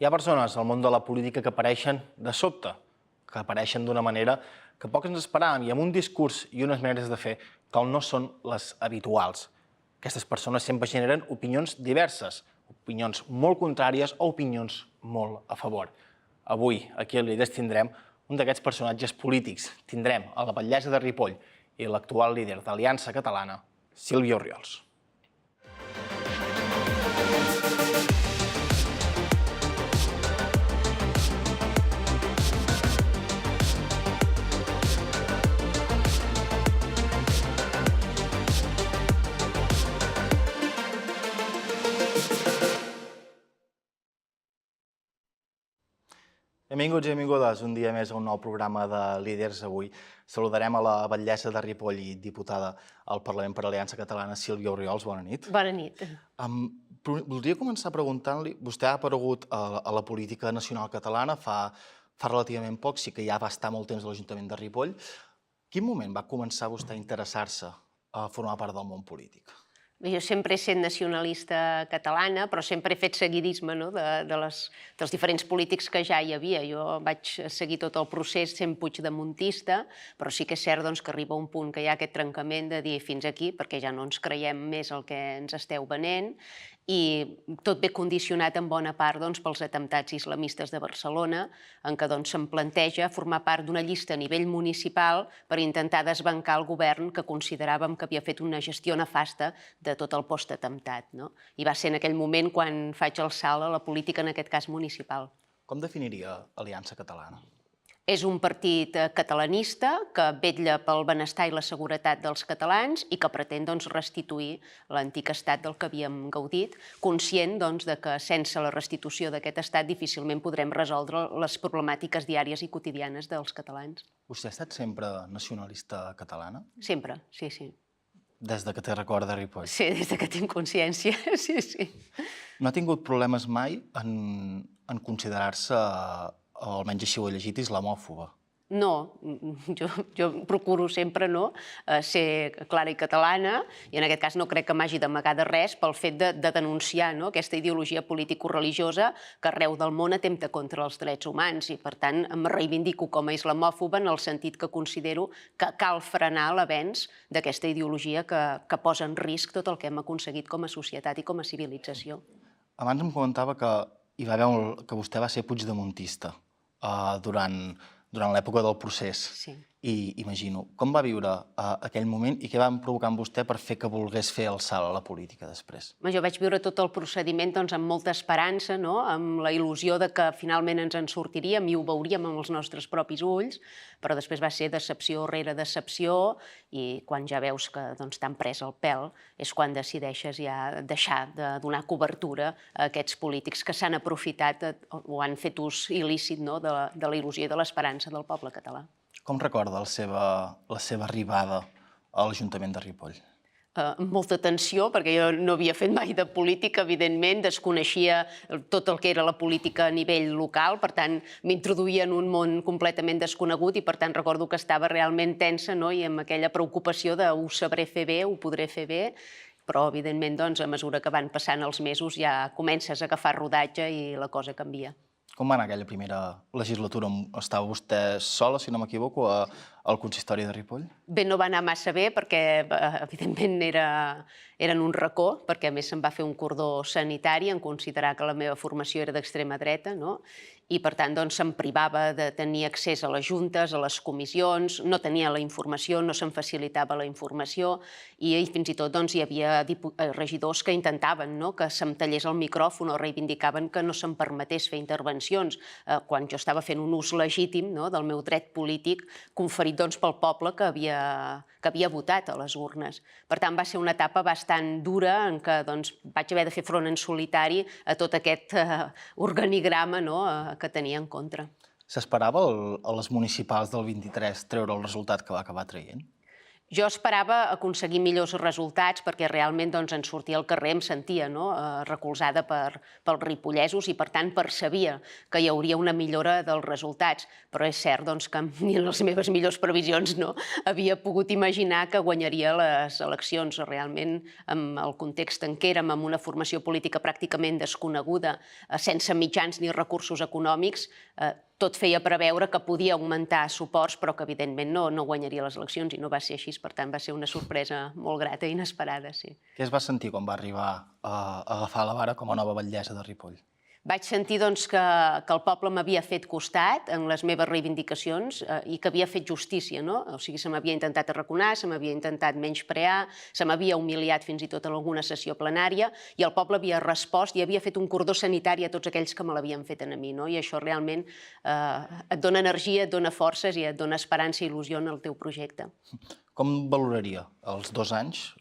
Hi ha persones al món de la política que apareixen de sobte, que apareixen d'una manera que pocs ens esperàvem i amb un discurs i unes maneres de fer que no són les habituals. Aquestes persones sempre generen opinions diverses, opinions molt contràries o opinions molt a favor. Avui, aquí a Líders, tindrem un d'aquests personatges polítics. Tindrem a la batllessa de Ripoll i l'actual líder d'Aliança Catalana, Sílvia Orriols. Benvinguts i benvingudes un dia més a un nou programa de Líders. Avui saludarem a la batllessa de Ripoll i diputada al Parlament per Aliança Catalana, Sílvia Orriols. Bona nit. Bona nit. Voldria començar preguntant-li, vostè ha aparegut a la política nacional catalana fa relativament poc, sí que ja va estar molt temps a l'Ajuntament de Ripoll. Quin moment va començar vostè a interessar-se a formar part del món polític? Jo sempre he estat nacionalista catalana, però sempre he fet seguidisme dels diferents polítics que ja hi havia. Jo vaig seguir tot el procés sent puigdemontista, però sí que és cert que arriba un punt que hi ha aquest trencament de dir fins aquí, perquè ja no ens creiem més el que ens esteu venent, i tot ve condicionat en bona part pels atemptats islamistes de Barcelona, en què se'm planteja formar part d'una llista a nivell municipal per intentar desbancar el govern que consideràvem que havia fet una gestió nefasta de tot el postatemptat. I va ser en aquell moment quan faig el salt a la política, en aquest cas municipal. Com definiria Aliança Catalana? És un partit catalanista que vetlla pel benestar i la seguretat dels catalans i que pretén restituir l'antic estat del que havíem gaudit, conscient que sense la restitució d'aquest estat difícilment podrem resoldre les problemàtiques diàries i quotidianes dels catalans. Vostè ha estat sempre nacionalista catalana? Sempre, sí, sí. Des que té record de Ripoll? Sí, des que tinc consciència, sí, sí. No ha tingut problemes mai en considerar-se, o almenys així ho he llegit, islamòfoba? No, jo procuro sempre ser clara i catalana, i en aquest cas no crec que m'hagi d'amagar de res pel fet de denunciar aquesta ideologia político-religiosa que arreu del món atempta contra els drets humans, i per tant em reivindico com a islamòfoba en el sentit que considero que cal frenar l'avenç d'aquesta ideologia que posa en risc tot el que hem aconseguit com a societat i com a civilització. Abans em comentava que vostè va ser puigdemontista durant l'època del procés. Sí. I imagino, com va viure aquell moment i què va provocar en vostè per fer que volgués fer el salt a la política després? Jo vaig viure tot el procediment amb molta esperança, amb la il·lusió que finalment ens en sortiríem i ho veuríem amb els nostres propis ulls, però després va ser decepció rere decepció, i quan ja veus que t'han pres el pèl és quan decideixes ja deixar de donar cobertura a aquests polítics que s'han aprofitat o han fet ús il·lícit de la il·lusió i de l'esperança del poble català. Com recorda la seva arribada a l'Ajuntament de Ripoll? Amb molta tensió, perquè jo no havia fet mai de política, evidentment, desconeixia tot el que era la política a nivell local, per tant, m'introduïa en un món completament desconegut i, per tant, recordo que estava realment tensa i amb aquella preocupació de ho sabré fer bé, ho podré fer bé, però, evidentment, a mesura que van passant els mesos ja comences a agafar rodatge i la cosa canvia. Com va anar aquella primera legislatura? Estava vostè sola, si no m'equivoco, al consistori de Ripoll? Bé, no va anar massa bé perquè, evidentment, era en un racó, perquè a més se'm va fer un cordó sanitari en considerar que la meva formació era d'extrema dreta, i per tant se'm privava de tenir accés a les juntes, a les comissions, no tenia la informació, no se'm facilitava la informació, i fins i tot hi havia regidors que intentaven que se'm tallés el micròfon o reivindicaven que no se'm permetés fer intervencions, quan jo estava fent un ús legítim del meu dret polític conferit pel poble que havia votat a les urnes. Per tant, va ser una etapa bastant dura en què vaig haver de fer front en solitari a tot aquest organigrama que tenia en contra. S'esperava a les municipals del 23 treure el resultat que va acabar traient? Jo esperava aconseguir millors resultats perquè realment en sortia al carrer, em sentia recolzada pels ripollesos i, per tant, percebia que hi hauria una millora dels resultats. Però és cert que ni en les meves millors previsions havia pogut imaginar que guanyaria les eleccions. Realment, amb el context en què érem, amb una formació política pràcticament desconeguda, sense mitjans ni recursos econòmics, tot feia preveure que podia augmentar suports, però que evidentment no guanyaria les eleccions, i no va ser així. Per tant, va ser una sorpresa molt grata i inesperada, sí. Què es va sentir quan va arribar a agafar la vara com a nova batllessa de Ripoll? Vaig sentir que el poble m'havia fet costat en les meves reivindicacions i que havia fet justícia. O sigui, se m'havia intentat arraconar, se m'havia intentat menysprear, se m'havia humiliat fins i tot en alguna sessió plenària, i el poble havia respost i havia fet un cordó sanitari a tots aquells que me l'havien fet a mi. I això realment et dona energia, et dona forces i et dona esperança i il·lusió en el teu projecte. Com valoraria els 2 anys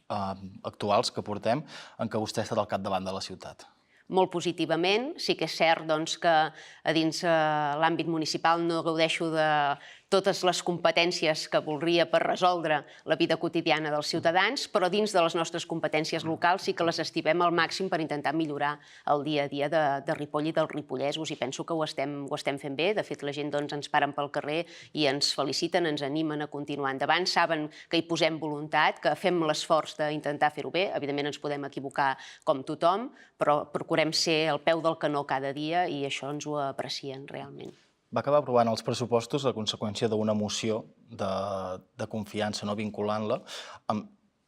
actuals que portem en què vostè ha estat al capdavant de la ciutat? Molt positivament. Sí que és cert que a dins l'àmbit municipal no gaudeixo de totes les competències que voldria per resoldre la vida quotidiana dels ciutadans, però dins de les nostres competències locals sí que les estimem al màxim per intentar millorar el dia a dia de Ripoll i dels ripollesos, i penso que ho estem fent bé. De fet, la gent ens paren pel carrer i ens feliciten, ens animen a continuar endavant, saben que hi posem voluntat, que fem l'esforç d'intentar fer-ho bé. Evidentment ens podem equivocar com tothom, però procurem ser al peu del canó cada dia i això ens ho aprecien realment. Va acabar aprovant els pressupostos a conseqüència d'una moció de confiança, vinculant-la.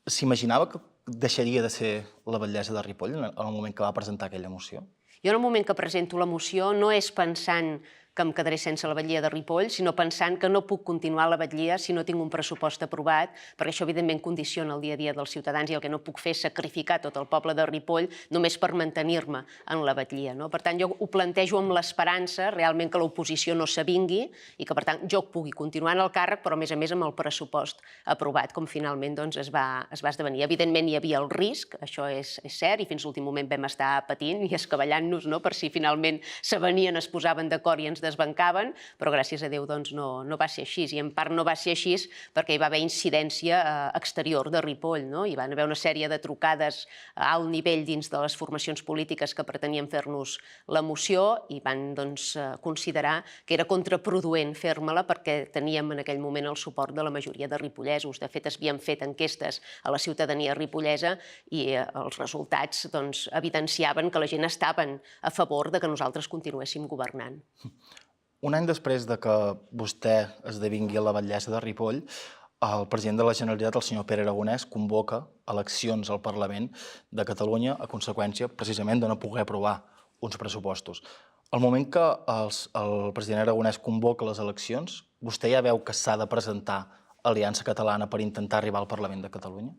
S'imaginava que deixaria de ser la batllessa de Ripoll en el moment que va presentar aquella moció? Jo en el moment que presento la moció no és pensant que em quedaré sense la batllia de Ripoll, sinó pensant que no puc continuar la batllia si no tinc un pressupost aprovat, perquè això evidentment condiciona el dia a dia dels ciutadans i el que no puc fer és sacrificar tot el poble de Ripoll només per mantenir-me en la batllia. Per tant, jo ho plantejo amb l'esperança realment que l'oposició no s'avingui i que, per tant, jo pugui continuar en el càrrec, però a més amb el pressupost aprovat, com finalment es va esdevenir. Evidentment hi havia el risc, això és cert, i fins a l'últim moment vam estar patint i escavallant-nos per si finalment s'avenien, es posaven d'acord i ens desbancaven, però gràcies a Déu no va ser així. I en part no va ser així perquè hi va haver incidència exterior de Ripoll. Hi van haver una sèrie de trucades a alt nivell dins de les formacions polítiques que pretenien fer-nos la moció i van considerar que era contraproduent fer-me-la perquè teníem en aquell moment el suport de la majoria de ripollesos. De fet, s'havien fet enquestes a la ciutadania ripollesa i els resultats evidenciaven que la gent estaven a favor de que nosaltres continuéssim governant. Un any després de que vostè esdevingui la batllessa de Ripoll, el president de la Generalitat, el senyor Pere Aragonès, convoca eleccions al Parlament de Catalunya a conseqüència, precisament, de no poder aprovar uns pressupostos. Al moment que el president Aragonès convoca les eleccions, vostè ja veu que s'ha de presentar Aliança Catalana per intentar arribar al Parlament de Catalunya?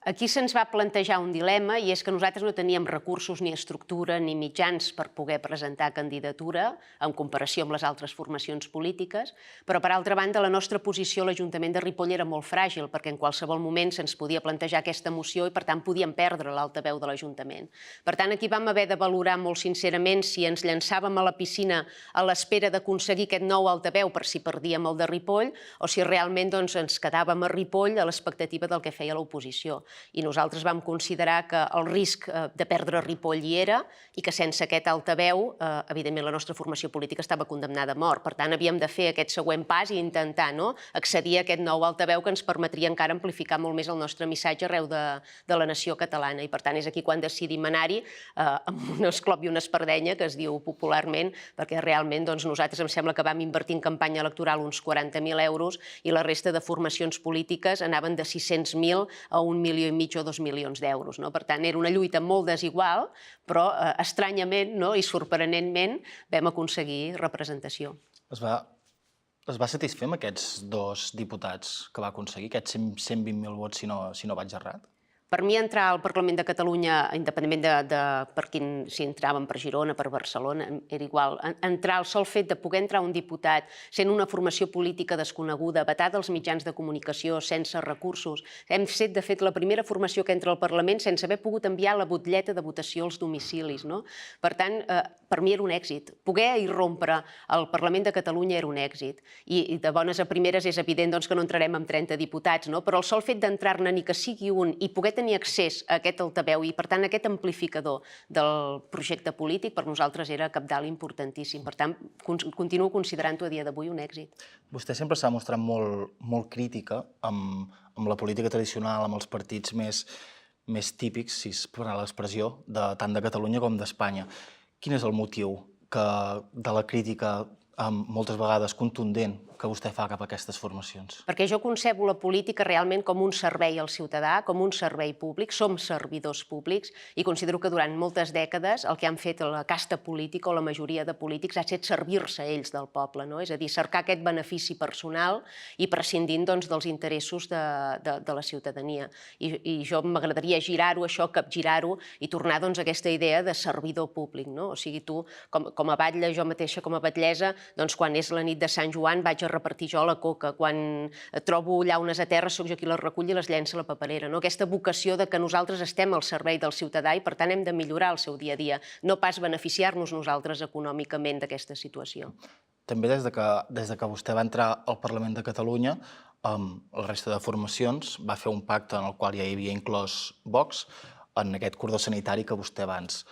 Aquí se'ns va plantejar un dilema i és que nosaltres no teníem recursos ni estructura ni mitjans per poder presentar candidatura en comparació amb les altres formacions polítiques, però per altra banda la nostra posició a l'Ajuntament de Ripoll era molt fràgil perquè en qualsevol moment se'ns podia plantejar aquesta moció i per tant podíem perdre l'altaveu de l'Ajuntament. Per tant aquí vam haver de valorar molt sincerament si ens llançàvem a la piscina a l'espera d'aconseguir aquest nou altaveu per si perdíem el de Ripoll o si realment ens quedàvem a Ripoll a l'expectativa del que feia l'oposició. I nosaltres vam considerar que el risc de perdre Ripoll hi era i que sense aquest altaveu, evidentment, la nostra formació política estava condemnada a mort. Per tant, havíem de fer aquest següent pas i intentar accedir a aquest nou altaveu que ens permetria encara amplificar molt més el nostre missatge arreu de la nació catalana. I, per tant, és aquí quan decidim anar-hi amb un esclop i una espardenya, que es diu popularment, perquè realment nosaltres em sembla que vam invertir en campanya electoral uns 40.000 euros i la resta de formacions polítiques anaven de 600.000 a 1,5 milió o 2 milions d'euros. Per tant, era una lluita molt desigual, però estranyament i sorprenentment vam aconseguir representació. Es va satisfer amb aquests 2 diputats que va aconseguir, aquests 120.000 vots, si no vaig errat? Per mi entrar al Parlament de Catalunya, independentment si entràvem per Girona, per Barcelona, era igual. Entrar, el sol fet de poder entrar un diputat sent una formació política desconeguda, vetada als mitjans de comunicació, sense recursos. Hem set, de fet, la primera formació que entra al Parlament sense haver pogut enviar la butlleta de votació als domicilis. Per tant, per mi era un èxit. Poder irrompre al Parlament de Catalunya era un èxit. I de bones a primeres és evident que no entrarem amb 30 diputats, però el sol fet d'entrar-ne, ni que sigui un, i poder tenir accés a aquest altaveu i, per tant, a aquest amplificador del projecte polític, per nosaltres era cabdal importantíssim. Per tant, continuo considerant-ho a dia d'avui un èxit. Vostè sempre s'ha mostrat molt crítica amb la política tradicional, amb els partits més típics, si es farà l'expressió, tant de Catalunya com d'Espanya. Quin és el motiu de la crítica moltes vegades contundent que vostè fa cap a aquestes formacions? Perquè jo concebo la política realment com un servei al ciutadà, com un servei públic, som servidors públics i considero que durant moltes dècades el que han fet la casta política o la majoria de polítics ha estat servir-se ells del poble, és a dir, cercar aquest benefici personal i prescindint dels interessos de la ciutadania. I jo m'agradaria girar-ho, això, capgirar-ho i tornar a aquesta idea de servidor públic. O sigui, tu, com a batlle, jo mateixa com a batllessa, quan és la nit de Sant Joan vaig a repartir jo la coca. Quan trobo llaunes a terra soc jo qui les recull i les llença a la paperera. Aquesta vocació de que nosaltres estem al servei del ciutadà i per tant hem de millorar el seu dia a dia, no pas beneficiar-nos nosaltres econòmicament d'aquesta situació. També des de que vostè va entrar al Parlament de Catalunya, la resta de formacions va fer un pacte en el qual ja hi havia inclòs Vox en aquest cordó sanitari que vostè abans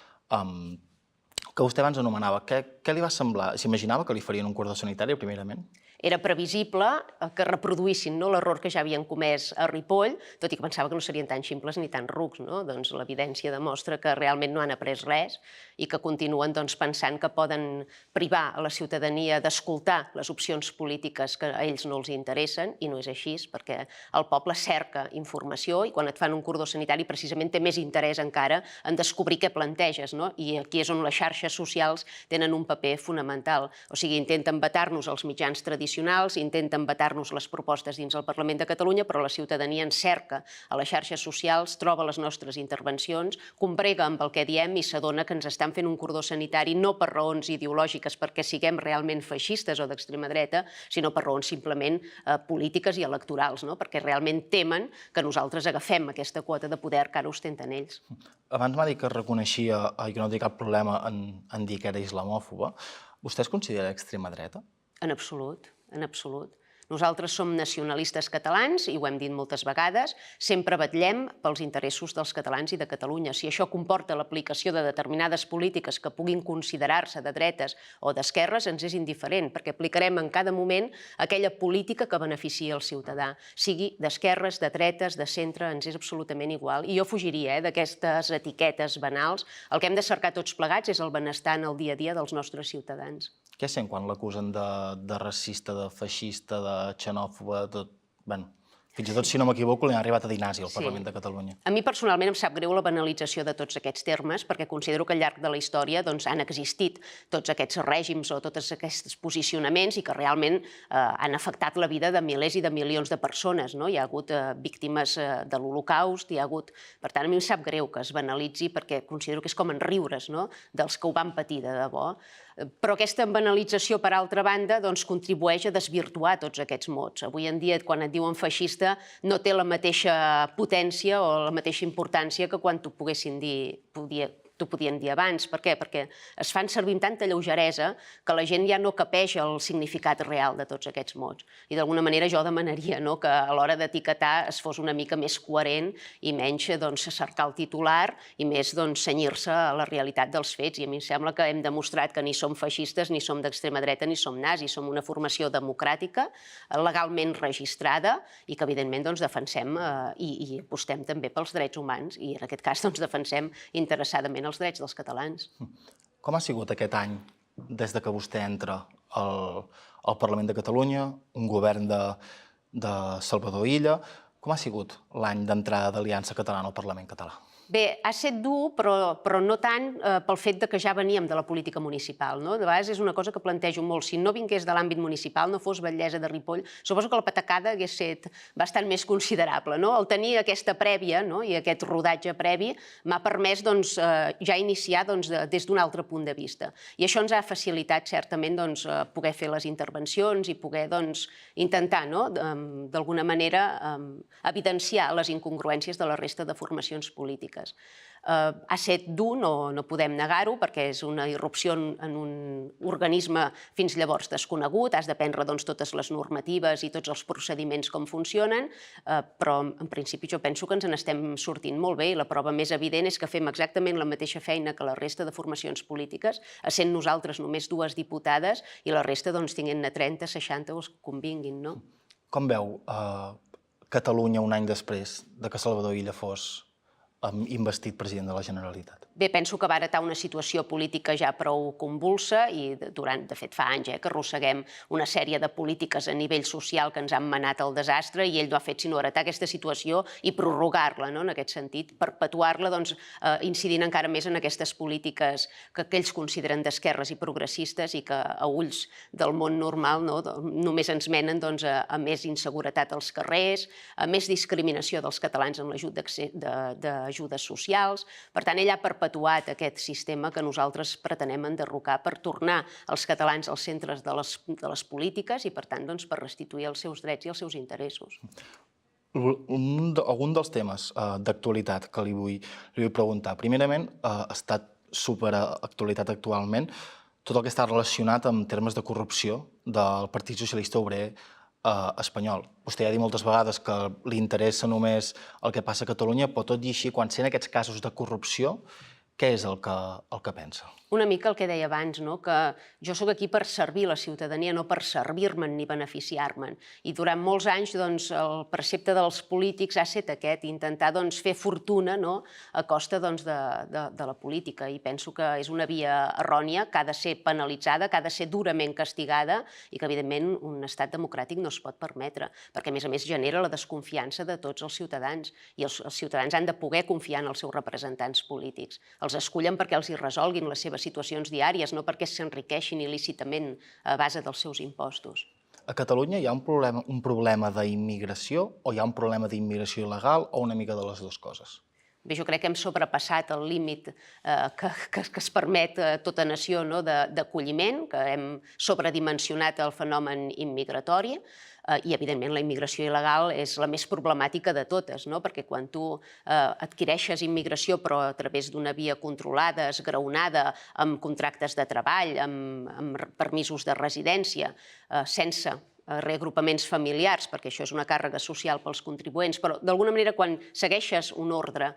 anomenava. Què li va semblar? S'imaginava que li farien un cordó sanitari, primerament? Era previsible que reproduïssin l'error que ja havien comès a Ripoll, tot i que pensava que no serien tan ximples ni tan rucs. Doncs l'evidència demostra que realment no han après res i que continuen pensant que poden privar a la ciutadania d'escoltar les opcions polítiques que a ells no els interessen, i no és així, perquè el poble cerca informació i quan et fan un cordó sanitari precisament té més interès encara en descobrir què planteges, i aquí és on les xarxes socials tenen un paper fonamental. O sigui, intenten vetar-nos els mitjans tradicionals, intenten vetar-nos les propostes dins el Parlament de Catalunya, però la ciutadania ens cerca a les xarxes socials, troba les nostres intervencions, combrega amb el que diem i s'adona que ens estan fent un cordó sanitari no per raons ideològiques, perquè siguem realment feixistes o d'extrema dreta, sinó per raons simplement polítiques i electorals, perquè realment temen que nosaltres agafem aquesta quota de poder que ara ostenten ells. Abans m'ha dit que reconeixia, i que no té cap problema en dir que era islamòfoba. Vostè es considera d'extrema dreta? En absolut, en absolut. Nosaltres som nacionalistes catalans, i ho hem dit moltes vegades, sempre vetllem pels interessos dels catalans i de Catalunya. Si això comporta l'aplicació de determinades polítiques que puguin considerar-se de dretes o d'esquerres, ens és indiferent, perquè aplicarem en cada moment aquella política que beneficia el ciutadà. Sigui d'esquerres, de dretes, de centre, ens és absolutament igual. I jo fugiria d'aquestes etiquetes banals. El que hem de cercar tots plegats és el benestar en el dia a dia dels nostres ciutadans. Què sent quan l'acusen de racista, de feixista, de xenòfoba, fins i tot, si no m'equivoco, li han arribat a dir nazi al Parlament de Catalunya? A mi personalment em sap greu la banalització de tots aquests termes, perquè considero que al llarg de la història han existit tots aquests règims o tots aquests posicionaments i que realment han afectat la vida de milers i de milions de persones. Hi ha hagut víctimes de l'Holocaust, Per tant, a mi em sap greu que es banalitzi perquè considero que és com en riures dels que ho van patir de debò. Però aquesta banalització, per altra banda, contribueix a desvirtuar tots aquests mots. Avui en dia, quan et diuen feixista, no té la mateixa potència o la mateixa importància que quan t'ho podien dir abans. Per què? Perquè es fan servir amb tanta lleugeresa que la gent ja no capeix el significat real de tots aquests mots. I d'alguna manera jo demanaria que a l'hora d'etiquetar es fos una mica més coherent i menys cercar el titular i més cenyir-se a la realitat dels fets. I a mi em sembla que hem demostrat que ni som feixistes, ni som d'extrema dreta, ni som nazis. Som una formació democràtica, legalment registrada i que evidentment defensem i apostem també pels drets humans i en aquest cas defensem interessadament els drets dels catalans. Com ha sigut aquest any des que vostè entra al Parlament de Catalunya, un govern de Salvador Illa? Com ha sigut l'any d'entrada d'Aliança Catalana al Parlament català? Bé, ha estat dur, però no tant pel fet que ja veníem de la política municipal. De vegades és una cosa que plantejo molt. Si no vingués de l'àmbit municipal, no fos batllessa de Ripoll, suposo que la patacada hagués estat bastant més considerable. El tenir aquesta prèvia i aquest rodatge previ m'ha permès ja iniciar des d'un altre punt de vista. I això ens ha facilitat certament poder fer les intervencions i poder intentar d'alguna manera evidenciar les incongruències de la resta de formacions polítiques. Ha estat dur, no podem negar-ho, perquè és una irrupció en un organisme fins llavors desconegut, has d'aprendre totes les normatives i tots els procediments com funcionen, però en principi jo penso que ens n'estem sortint molt bé i la prova més evident és que fem exactament la mateixa feina que la resta de formacions polítiques, essent nosaltres només 2 diputades i la resta tinguent-ne 30, 60 o els que convinguin. Com veu Catalunya un any després de que Salvador Illa fos investit president de la Generalitat? Bé, penso que va heretar una situació política ja prou convulsa i de fet fa anys que arrosseguem una sèrie de polítiques a nivell social que ens han manat al desastre i ell no ha fet sinó heretar aquesta situació i prorrogar-la, en aquest sentit, perpetuar-la incidint encara més en aquestes polítiques que ells consideren d'esquerres i progressistes i que a ulls del món normal només ens menen a més inseguretat als carrers, a més discriminació dels catalans en l'ajut d'ajudes socials. Per tant, ell ha perpetuat aquest sistema que nosaltres pretenem enderrocar per tornar els catalans als centres de les polítiques i, per tant, per restituir els seus drets i els seus interessos. Algun dels temes d'actualitat que li vull preguntar. Primerament, ha estat superactualitat actualment tot el que està relacionat amb termes de corrupció del Partit Socialista Obrer espanyol. Vostè ja ha dit moltes vegades que li interessa només el que passa a Catalunya, però tot i així, quan sent aquests casos de corrupció, què és el que pensa? Una mica el que deia abans, que jo sóc aquí per servir la ciutadania, no per servir-me'n ni beneficiar-me'n. I durant molts anys el precepte dels polítics ha estat aquest, intentar fer fortuna a costa de la política. I penso que és una via errònia, que ha de ser penalitzada, que ha de ser durament castigada i que, evidentment, un estat democràtic no es pot permetre, perquè, a més, genera la desconfiança de tots els ciutadans. I els ciutadans han de poder confiar en els seus representants polítics. Els escullen perquè els hi resolguin les seves situacions diàries, no perquè s'enriqueixin il·lícitament a base dels seus impostos. A Catalunya hi ha un problema d'immigració o hi ha un problema d'immigració il·legal o una mica de les dues coses? Bé, jo crec que hem sobrepassat el límit que es permet a tota nació d'acolliment, que hem sobredimensionat el fenomen immigratori i, evidentment, la immigració il·legal és la més problemàtica de totes, perquè quan tu adquireixes immigració però a través d'una via controlada, esgraonada, amb contractes de treball, amb permisos de residència, sense reagrupaments familiars, perquè això és una càrrega social pels contribuents, però d'alguna manera quan segueixes un ordre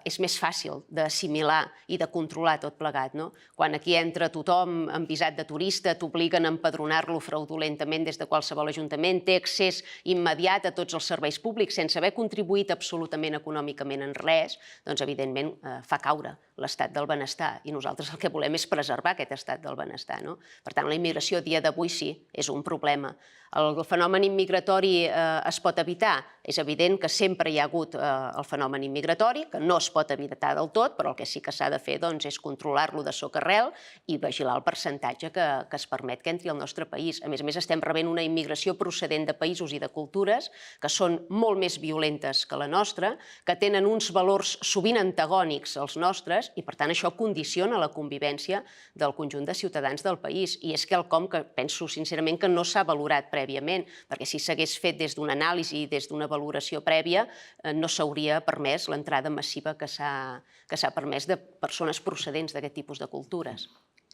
és més fàcil d'assimilar i de controlar tot plegat. Quan aquí entra tothom amb visat de turista, t'obliguen a empadronar-lo fraudulentament des de qualsevol ajuntament, té accés immediat a tots els serveis públics sense haver contribuït absolutament econòmicament en res, doncs evidentment fa caure l'estat del benestar i nosaltres el que volem és preservar aquest estat del benestar. Per tant, la immigració a dia d'avui sí, és un problema. El fenomen immigratori es pot evitar? És evident que sempre hi ha hagut el fenomen immigratori, que no es pot evitar del tot, però el que sí que s'ha de fer és controlar-lo de socarrel i vigilar el percentatge que es permet que entri al nostre país. A més, estem rebent una immigració procedent de països i de cultures que són molt més violentes que la nostra, que tenen uns valors sovint antagònics als nostres i, per tant, això condiciona la convivència del conjunt de ciutadans del país. I és quelcom que penso sincerament que no s'ha valorat prèviament, perquè si s'hagués fet des d'una anàlisi i des d'una valoració prèvia no s'hauria permès l'entrada massiva que s'ha permès de persones procedents d'aquest tipus de cultures.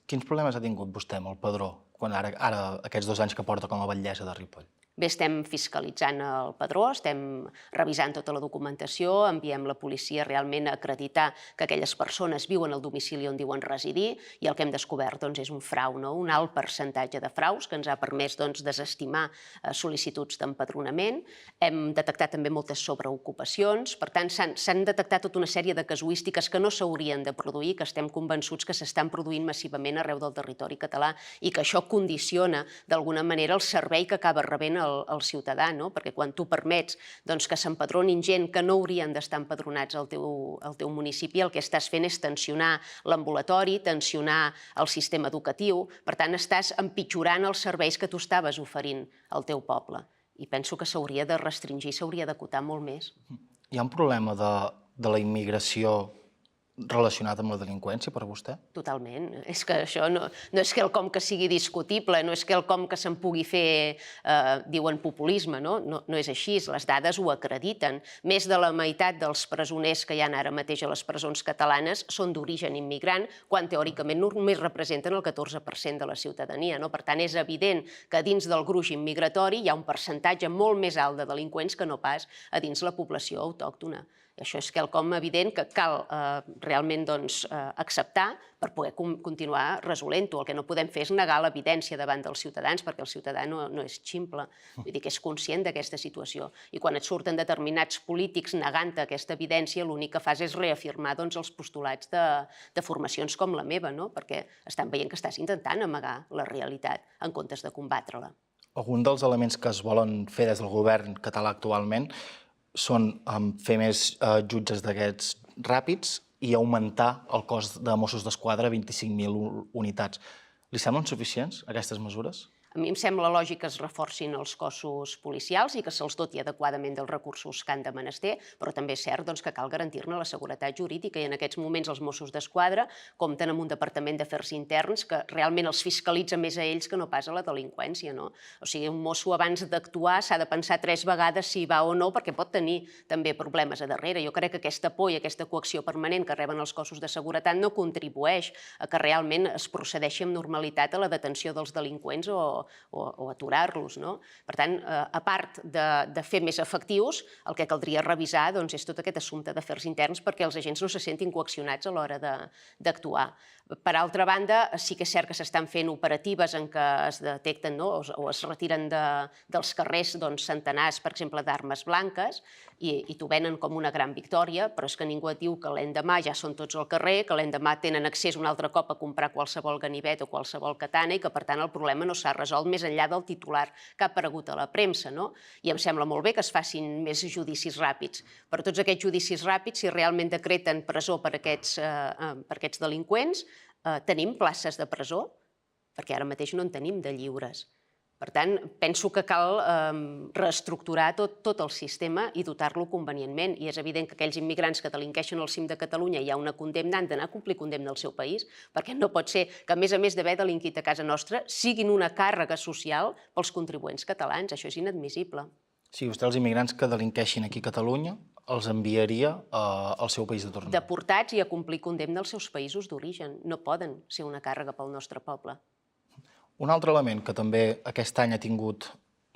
Quins problemes ha tingut vostè amb el padró ara aquests 2 anys que porta com a batllessa de Ripoll? Bé, estem fiscalitzant el padró, estem revisant tota la documentació, enviem la policia realment a acreditar que aquelles persones viuen al domicili on diuen residir i el que hem descobert és un frau, un alt percentatge de fraus que ens ha permès desestimar sol·licituds d'empadronament. Hem detectat també moltes sobreocupacions, per tant s'han detectat tota una sèrie de casuístiques que no s'haurien de produir, que estem convençuts que s'estan produint massivament arreu del territori català i que això condiciona d'alguna manera el servei que acaba rebent al ciutadà, no? Perquè quan tu permets que s'empadronin gent que no haurien d'estar empadronats al teu municipi, el que estàs fent és tensionar l'ambulatori, tensionar el sistema educatiu, per tant estàs empitjorant els serveis que tu estaves oferint al teu poble. I penso que s'hauria de restringir, s'hauria d'acotar molt més. Hi ha un problema de la immigració relacionat amb la delinqüència per vostè? Totalment. És que això no és quelcom que sigui discutible, no és quelcom que se'n pugui fer, diuen, populisme, no? No és així, les dades ho acrediten. Més de la meitat dels presoners que hi ha ara mateix a les presons catalanes són d'origen immigrant, quan teòricament només representen el 14% de la ciutadania. Per tant, és evident que dins del gruix immigratori hi ha un percentatge molt més alt de delinqüents que no pas a dins la població autòctona. Això és quelcom evident que cal realment acceptar per poder continuar resolent-ho. El que no podem fer és negar l'evidència davant dels ciutadans, perquè el ciutadà no és ximple, vull dir que és conscient d'aquesta situació. I quan et surten determinats polítics negant aquesta evidència, l'únic que fas és reafirmar els postulats de formacions com la meva, perquè estan veient que estàs intentant amagar la realitat en comptes de combatre-la. Algun dels elements que es volen fer des del govern català actualment són fer més jutges d'aquests ràpids i augmentar el cos de Mossos d'Esquadra a 25.000 unitats. Li semblen suficients aquestes mesures? A mi em sembla lògic que es reforcin els cossos policials i que se'ls doti adequadament dels recursos que han de menester, però també és cert que cal garantir-ne la seguretat jurídica i en aquests moments els Mossos d'Esquadra compten amb un departament d'afers interns que realment els fiscalitza més a ells que no pas a la delinqüència. O sigui, un mosso abans d'actuar s'ha de pensar 3 vegades si va o no, perquè pot tenir també problemes a darrere. Jo crec que aquesta por i aquesta coacció permanent que reben els cossos de seguretat no contribueix a que realment es procedeixi amb normalitat a la detenció dels delinqüents o aturar-los. Per tant, a part de fer més efectius, el que caldria revisar és tot aquest assumpte d'afers interns perquè els agents no se sentin coaccionats a l'hora d'actuar. Per altra banda, sí que és cert que s'estan fent operatives en què es detecten o es retiren dels carrers centenars, per exemple, d'armes blanques i t'ho venen com una gran victòria, però és que ningú et diu que l'endemà ja són tots al carrer, que l'endemà tenen accés un altre cop a comprar qualsevol ganivet o qualsevol katana i que, per tant, el problema no s'ha resolt més enllà del titular que ha aparegut a la premsa. I em sembla molt bé que es facin més judicis ràpids, però tots aquests judicis ràpids, si realment decreten presó per aquests delinqüents, tenim places de presó? Perquè ara mateix no en tenim de lliures. Per tant, penso que cal reestructurar tot el sistema i dotar-lo convenientment. I és evident que aquells immigrants que delinqueixen al cim de Catalunya hi ha una condemna, han d'anar a complir condemna al seu país, perquè no pot ser que, a més d'haver delinquit a casa nostra, siguin una càrrega social pels contribuents catalans. Això és inadmissible. Sí, vostè els immigrants que delinqueixin aquí a Catalunya els enviaria al seu país de tornada. Deportats i a complir condemna als seus països d'origen. No poden ser una càrrega pel nostre poble. Un altre element que també aquest any ha tingut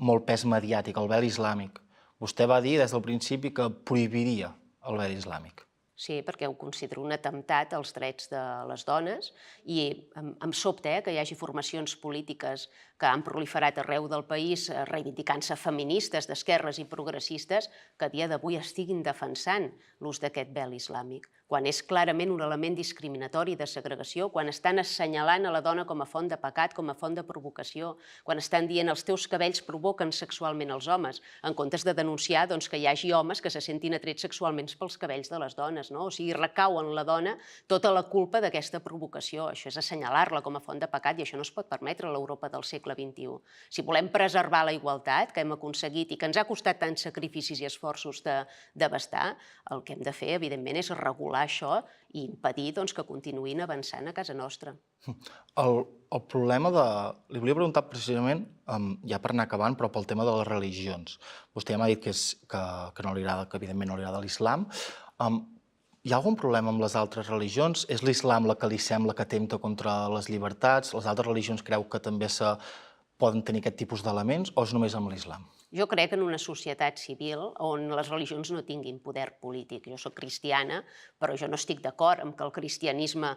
molt pes mediàtic, el vel islàmic. Vostè va dir des del principi que prohibiria el vel islàmic. Sí, perquè ho considero un atemptat als drets de les dones i em sobta que hi hagi formacions polítiques que han proliferat arreu del país reivindicant-se feministes, d'esquerres i progressistes que a dia d'avui estiguin defensant l'ús d'aquest vel islàmic, quan és clarament un element discriminatori de segregació, quan estan assenyalant a la dona com a font de pecat, com a font de provocació, quan estan dient els teus cabells provoquen sexualment els homes, en comptes de denunciar que hi hagi homes que se sentin atrets sexualment pels cabells de les dones. O sigui, recau en la dona tota la culpa d'aquesta provocació. Això és assenyalar-la com a font de pecat i això no es pot permetre a l'Europa del segle XXI. Si volem preservar la igualtat que hem aconseguit i que ens ha costat tants sacrificis i esforços d'abastar, el que hem de fer, evidentment, és regular això i impedir que continuïn avançant a casa nostra. El problema de... Li volia preguntar precisament, ja per anar acabant, però pel tema de les religions. Vostè ja m'ha dit que no li agrada, que evidentment no li agrada l'islam. Hi ha algun problema amb les altres religions? És l'islam la que li sembla que atempta contra les llibertats? Les altres religions creu que també poden tenir aquest tipus d'elements o és només amb l'islam? Jo crec en una societat civil on les religions no tinguin poder polític. Jo soc cristiana, però jo no estic d'acord amb que el cristianisme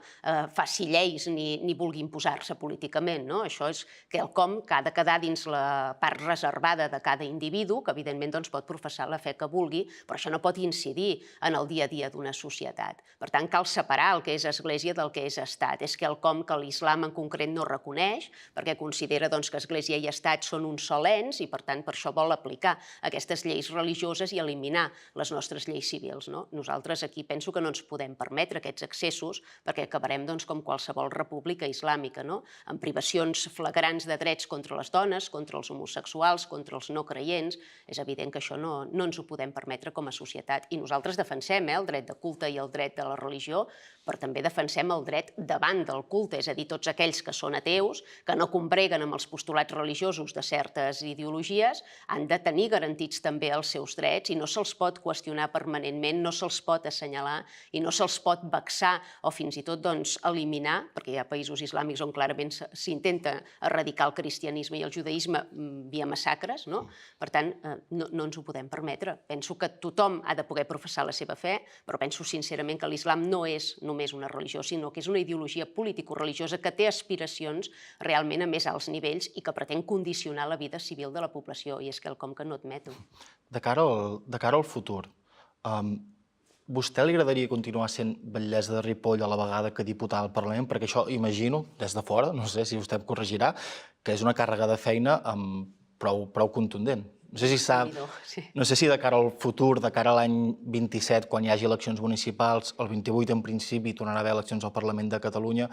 faci lleis ni vulgui imposar-se políticament. No? Això és quelcom que ha de quedar dins la part reservada de cada individu, que evidentment doncs, pot professar la fe que vulgui, però això no pot incidir en el dia a dia d'una societat. Per tant, cal separar el que és església del que és estat. És quelcom que l'islam en concret no reconeix, perquè considera doncs, que església i estat són un sol ens i, per tant, per això vol aplicar aquestes lleis religioses i eliminar les nostres lleis civils. No? Nosaltres aquí penso que no ens podem permetre aquests excessos perquè acabarem doncs, com qualsevol república islàmica, no? Amb privacions flagrants de drets contra les dones, contra els homosexuals, contra els no creients. És evident que això no ens ho podem permetre com a societat. I nosaltres defensem el dret de culte i el dret de la religió, però també defensem el dret davant del culte, és a dir, tots aquells que són ateus, que no combreguen amb els postulats religiosos de certes ideologies, han de tenir garantits també els seus drets i no se'ls pot qüestionar permanentment, no se'ls pot assenyalar i no se'ls pot vexar o fins i tot doncs, eliminar, perquè hi ha països islàmics on clarament s'intenta erradicar el cristianisme i el judaïsme via massacres, no? Per tant, no ens ho podem permetre. Penso que tothom ha de poder professar la seva fe, però penso sincerament que l'islam no és només una religió, sinó que és una ideologia político-religiosa que té aspiracions realment a més alts nivells i que pretén condicionar la vida civil de la població, i és quelcom que no admeto. De cara al futur, vostè li agradaria continuar sent batllessa de Ripoll a la vegada que diputada al Parlament? Perquè això, imagino, des de fora, no sé si vostè em corregirà, que és una càrrega de feina prou contundent. No sé si de cara al futur, de cara a l'any 27, quan hi hagi eleccions municipals, el 28 en principi tornarà a haver eleccions al Parlament de Catalunya,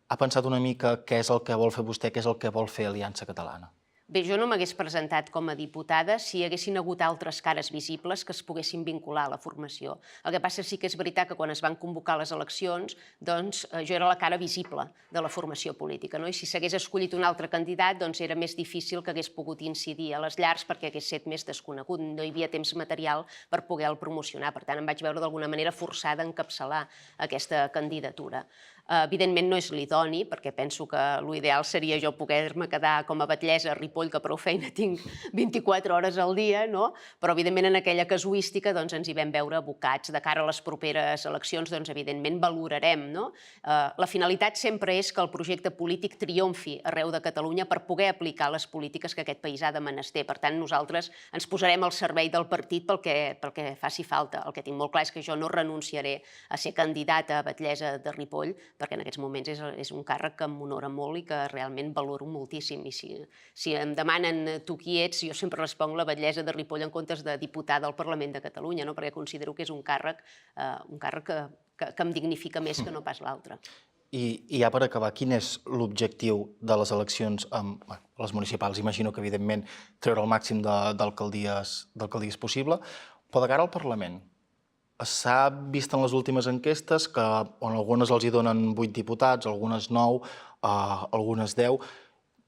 ha pensat una mica què és el que vol fer vostè, què és el que vol fer Aliança Catalana? Bé, jo no m'hagués presentat com a diputada si hi haguessin hagut altres cares visibles que es poguessin vincular a la formació. El que passa sí que és veritat que quan es van convocar les eleccions, doncs jo era la cara visible de la formació política, no? I si s'hagués escollit un altre candidat, doncs era més difícil que hagués pogut incidir a les llars perquè hagués estat més desconegut, no hi havia temps material per poder-lo promocionar. Per tant, em vaig veure d'alguna manera forçada a encapçalar aquesta candidatura. Evidentment no és l'idoni, perquè penso que l'ideal seria jo poder-me quedar com a batllessa a Ripoll, que prou feina tinc 24 hores al dia, no? Però evidentment en aquella casuística doncs, ens hi vam veure abocats. De cara a les properes eleccions, doncs, evidentment valorarem. No? La finalitat sempre és que el projecte polític triomfi arreu de Catalunya per poder aplicar les polítiques que aquest país ha de menester. Per tant, nosaltres ens posarem al servei del partit pel que faci falta. El que tinc molt clar és que jo no renunciaré a ser candidata a batllessa de Ripoll, perquè en aquests moments és un càrrec que m'honora molt i que realment valoro moltíssim. I si em demanen tu qui ets, jo sempre responc la batllessa de Ripoll en comptes de diputada al Parlament de Catalunya, no? Perquè considero que és un càrrec que em dignifica més que no pas l'altre. I ja per acabar, quin és l'objectiu de les eleccions, les municipals? Imagino que, evidentment, treure el màxim d'alcaldies possible, però de cara al Parlament, s'ha vist en les últimes enquestes que algunes els hi donen 8 diputats, algunes 9, algunes 10.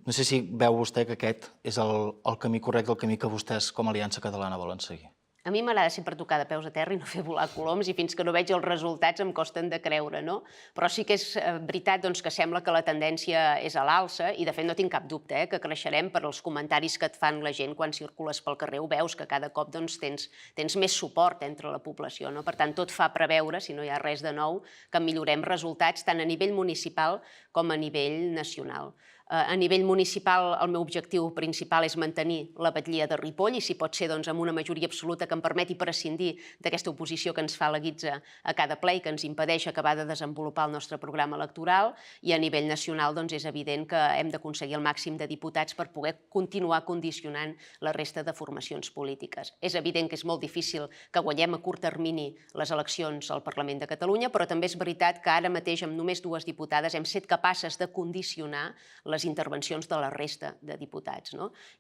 No sé si veu vostè que aquest és el camí correcte, el camí que vostès com a Aliança Catalana volen seguir. A mi m'agrada sempre tocar de peus a terra i no fer volar coloms, i fins que no veig els resultats em costen de creure, no? Però sí que és veritat que sembla que la tendència és a l'alça, i de fet no tinc cap dubte que creixerem per als comentaris que et fan la gent quan circules pel carrer. Ho veus, que cada cop tens més suport entre la població. Per tant, tot fa preveure, si no hi ha res de nou, que millorem resultats tant a nivell municipal com a nivell nacional. A nivell municipal, el meu objectiu principal és mantenir la batllia de Ripoll i, si pot ser, amb una majoria absoluta que em permeti prescindir d'aquesta oposició que ens fa la guitza a cada ple i que ens impedeix acabar de desenvolupar el nostre programa electoral. I a nivell nacional és evident que hem d'aconseguir el màxim de diputats per poder continuar condicionant la resta de formacions polítiques. És evident que és molt difícil que guanyem a curt termini les eleccions al Parlament de Catalunya, però també és veritat que ara mateix, amb només 2 diputades, hem estat capaces de condicionar les intervencions de la resta de diputats.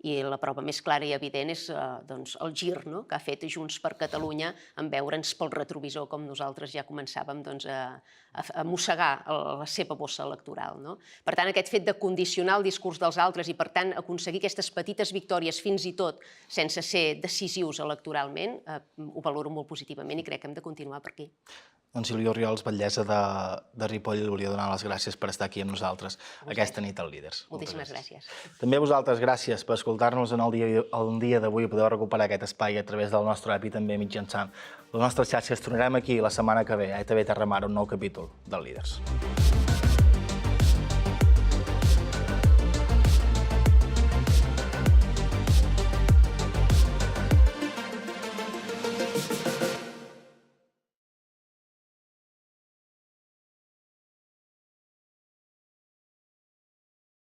I la prova més clara i evident és el gir que ha fet Junts per Catalunya en veure'ns pel retrovisor, com nosaltres ja començàvem a mossegar la seva bossa electoral. Per tant, aquest fet de condicionar el discurs dels altres i, per tant, aconseguir aquestes petites victòries, fins i tot sense ser decisius electoralment, ho valoro molt positivament i crec que hem de continuar per aquí. Doncs Sílvia Orriols, batllessa de Ripoll, volia donar les gràcies per estar aquí amb nosaltres aquesta nit al Líders. Moltíssimes gràcies. També a vosaltres, gràcies per escoltar-nos en el dia d'avui. Podeu recuperar aquest espai a través del nostre app i també mitjançant les nostres xarxes. Tornarem aquí la setmana que ve a ETV Terra Mar, un nou capítol del Líders.